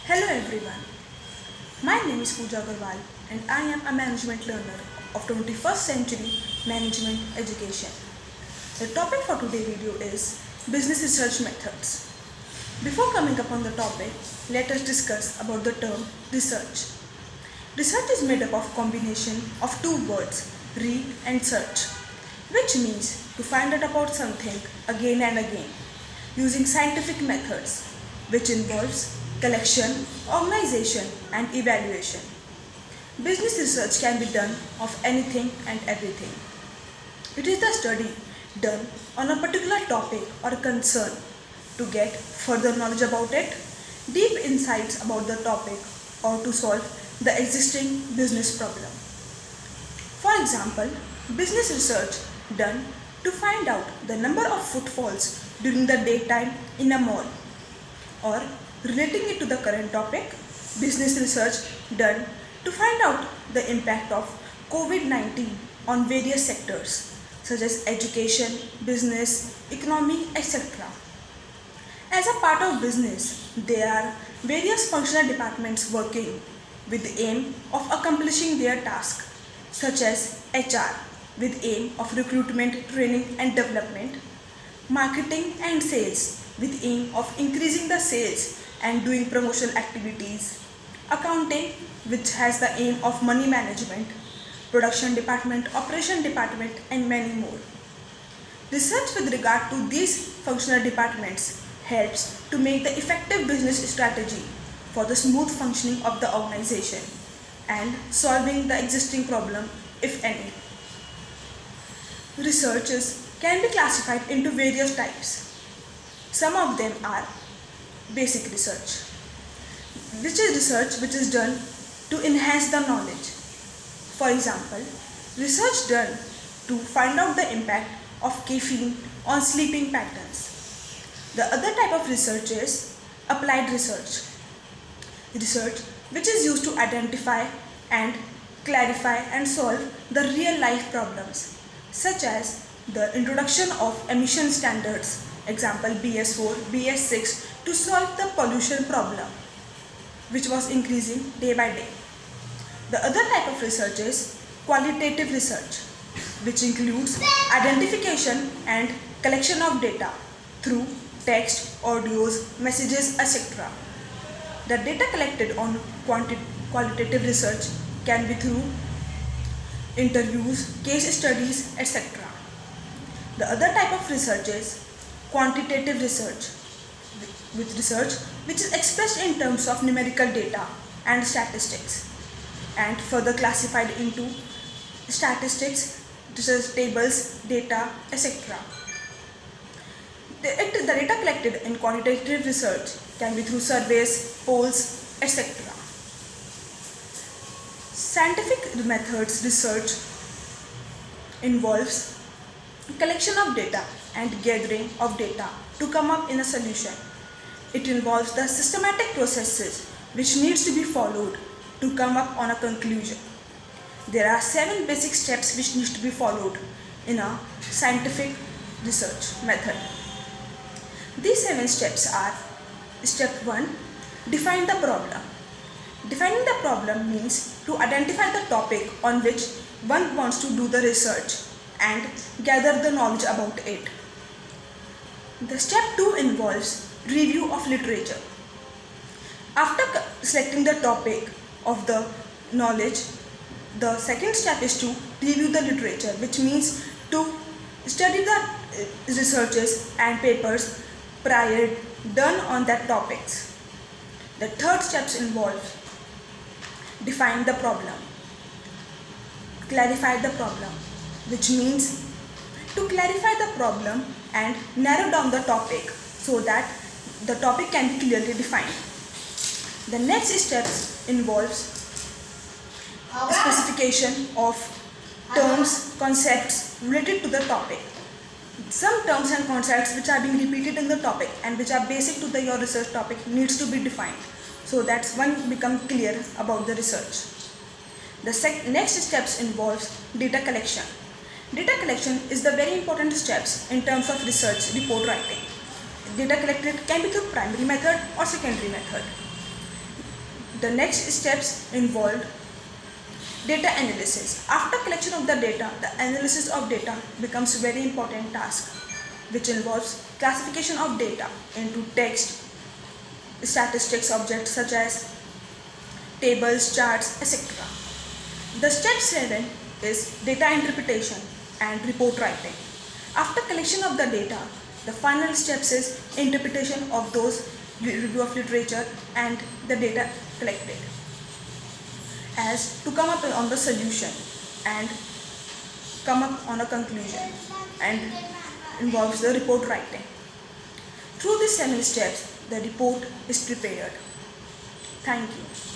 Hello everyone, my name is Pooja Agarwal and I am a management learner of 21st century management education. The topic for today's video is business research methods. Before coming upon the topic, let us discuss about the term research. Research is made up of combination of two words, read and search, which means to find out about something again and again using scientific methods, which involves collection, organization and evaluation. Business research can be done of anything and everything. It is the study done on a particular topic or concern to get further knowledge about it, deep insights about the topic, or to solve the existing business problem. For example, business research done to find out the number of footfalls during the daytime in a mall, or relating it to the current topic, business research done to find out the impact of COVID-19 on various sectors such as education, business, economy, etc. As a part of business, there are various functional departments working with the aim of accomplishing their task, such as HR with aim of recruitment, training and development, marketing and sales with aim of increasing the sales and doing promotional activities, accounting which has the aim of money management, production department, operation department and many more. Research with regard to these functional departments helps to make the effective business strategy for the smooth functioning of the organization and solving the existing problem if any. Researches can be classified into various types. Some of them are basic research, which is research which is done to enhance the knowledge. For example, research done to find out the impact of caffeine on sleeping patterns. The other type of research is applied research. Research which is used to identify and clarify and solve the real life problems, such as the introduction of emission standards, example BS4, BS6, to solve the pollution problem, which was increasing day by day. The other type of research is qualitative research, which includes identification and collection of data through text, audios, messages, etc. The data collected on qualitative research can be through interviews, case studies, etc. The other type of research is quantitative research, with research which is expressed in terms of numerical data and statistics, and further classified into statistics, research tables, data, etc. The data collected in quantitative research can be through surveys, polls, etc. Scientific methods research involves collection of data and gathering of data to come up in a solution. It involves the systematic processes which needs to be followed to come up on a conclusion. There are 7 basic steps which needs to be followed in a scientific research method. These 7 steps are: step 1, define the problem. Defining the problem means to identify the topic on which one wants to do the research and gather the knowledge about it. The step 2 involves review of literature. After selecting the topic of the knowledge, the second step is to review the literature, which means to study the researches and papers prior done on that topics. The third steps involve define the problem, clarify the problem, which means to clarify the problem and narrow down the topic so that the topic can be clearly defined. The next steps involves specification of terms, concepts related to the topic. Some terms and concepts which are being repeated in the topic and which are basic to your research topic needs to be defined, so that one becomes clear about the research. The next steps involves data collection. Data collection is the very important steps in terms of research report writing. Data collected can be through primary method or secondary method. The next steps involved data analysis. After collection of the data, the analysis of data becomes a very important task, which involves classification of data into text, statistics objects such as tables, charts, etc. The step 7 is data interpretation and report writing. After collection of the data, the final steps is interpretation of those review of literature and the data collected as to come up on the solution and come up on a conclusion, and involves the report writing. Through these 7 steps, the report is prepared. Thank you.